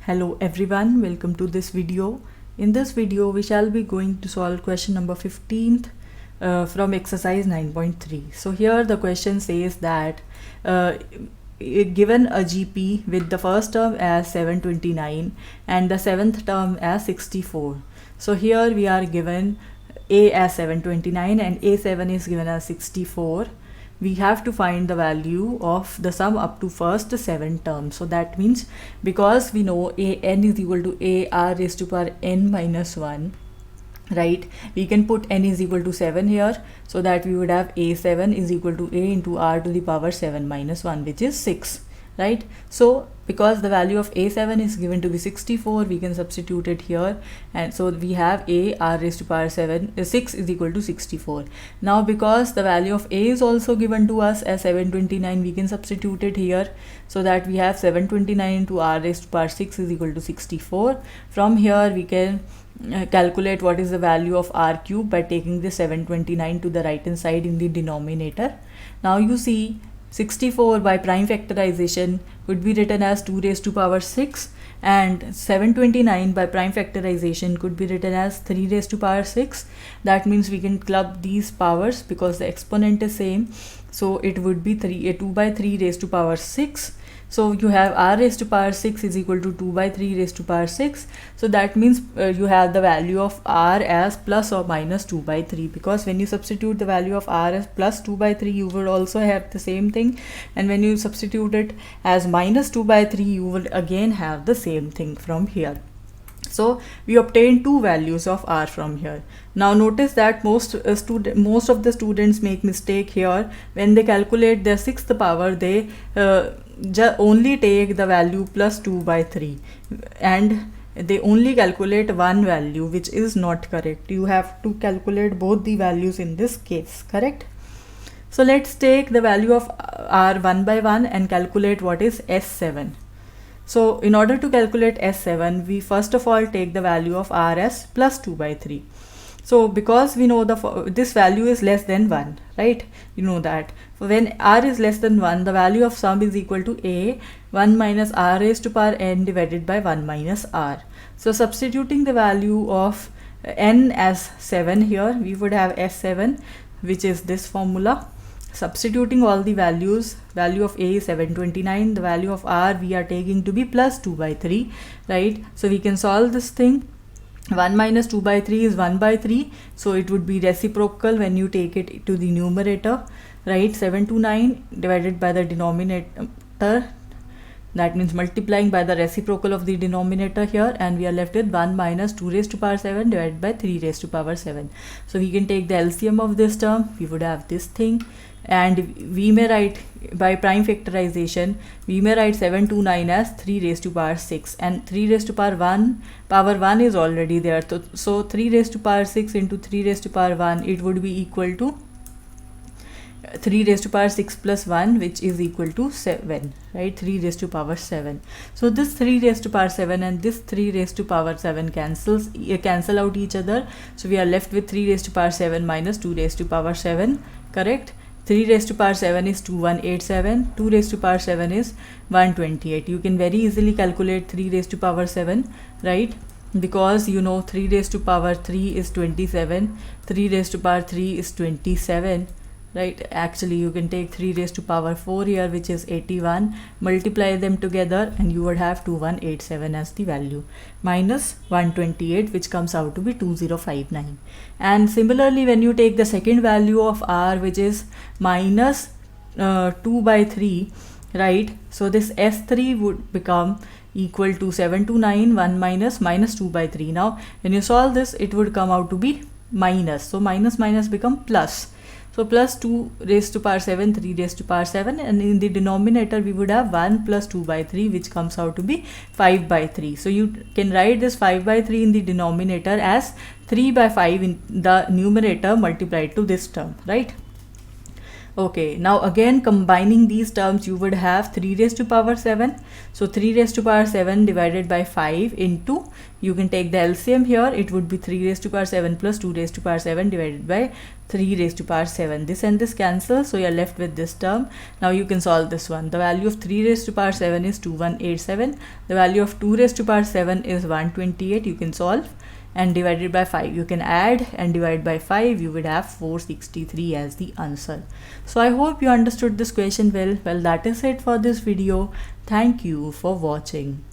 Hello everyone, welcome to this video. In this video we shall be going to solve question number 15th from exercise 9.3. So here the question says that given a GP with the first term as 729 and the seventh term as 64. So here we are given A as 729 and A7 is given as 64. We have to find the value of the sum up to first 7 terms. So that means because we know n is equal to a r raised to power n minus 1, right, we can put n is equal to 7 here, so that we would have a7 is equal to a into r to the power 7 minus 1, which is 6, right? So because the value of a7 is given to be 64, we can substitute it here, and so we have a r raised to power 6 is equal to 64. Now because the value of a is also given to us as 729, we can substitute it here, so that we have 729 into r raised to power 6 is equal to 64. From here we can calculate what is the value of r cube by taking the 729 to the right hand side in the denominator. Now you see 64 by prime factorization could be written as 2 raised to power 6, and 729 by prime factorization could be written as 3 raised to power 6. That means we can club these powers because the exponent is same, so it would be 2 by 3 raised to power 6. So you have r raised to power 6 is equal to 2 by 3 raised to power 6. So that means you have the value of r as plus or minus 2 by 3, because when you substitute the value of r as plus 2 by 3, you would also have the same thing, and when you substitute it as minus 2 by 3, you will again have the same thing from here. So we obtain two values of r from here. Now notice that most of the students make mistake here. When they calculate their sixth power, they only take the value plus 2 by 3 and they only calculate one value, which is not correct. You have to calculate both the values in this case, correct? So let's take the value of r one by one and calculate what is S7. So in order to calculate S7, we first of all take the value of r as plus 2 by 3. So because we know this value is less than 1, right? You know that. When r is less than 1, the value of sum is equal to a 1 minus r raised to power n divided by 1 minus r. So substituting the value of n as 7 here, we would have S7, which is this formula. Substituting all the values, value of a is 729, the value of r we are taking to be plus 2 by 3, right? So we can solve this thing. 1 minus 2 by 3 is 1 by 3, so it would be reciprocal when you take it to the numerator, right? 729 divided by the denominator, that means multiplying by the reciprocal of the denominator here, and we are left with 1 minus 2 raised to power 7 divided by 3 raised to power 7. So we can take the LCM of this term, we would have this thing, and we may write by prime factorization, we may write 729 as 3 raised to power 6, and 3 raised to power 1 is already there. So 3 raised to power 6 into 3 raised to power 1, it would be equal to 3 raised to power 6 plus 1, which is equal to 7, right? 3 raised to power 7. So this 3 raised to power 7 and this 3 raised to power 7 cancel out each other. So we are left with 3 raised to power 7 minus 2 raised to power 7, correct? 3 raised to power 7 is 2187, 2 raised to power 7 is 128. You can very easily calculate 3 raised to power 7, right? Because you know 3 raised to power 3 is 27, 3 raised to power 3 is 27, right? Actually you can take 3 raised to power 4 here, which is 81, multiply them together and you would have 2187 as the value, minus 128, which comes out to be 2059. And similarly when you take the second value of r, which is minus 2 by 3, right? So this S3 would become equal to 729 1 minus 2 by 3. Now when you solve this, it would come out to be minus, so minus become plus. So plus 2 raised to power 7, 3 raised to power 7, and in the denominator we would have 1 plus 2 by 3, which comes out to be 5 by 3. So you can write this 5 by 3 in the denominator as 3 by 5 in the numerator multiplied to this term, right? Okay, now again combining these terms, you would have 3 raised to power 7. So 3 raised to power 7 divided by 5 into, you can take the LCM here, it would be 3 raised to power 7 plus 2 raised to power 7 divided by 3 raised to power 7. This and this cancel, so you are left with this term. Now you can solve this one. The value of 3 raised to power 7 is 2187. The value of 2 raised to power 7 is 128. You can solve, and divided by 5, you can add and divide by 5, you would have 463 as the answer. So I hope you understood this question well. Well, that is it for this video. Thank you for watching.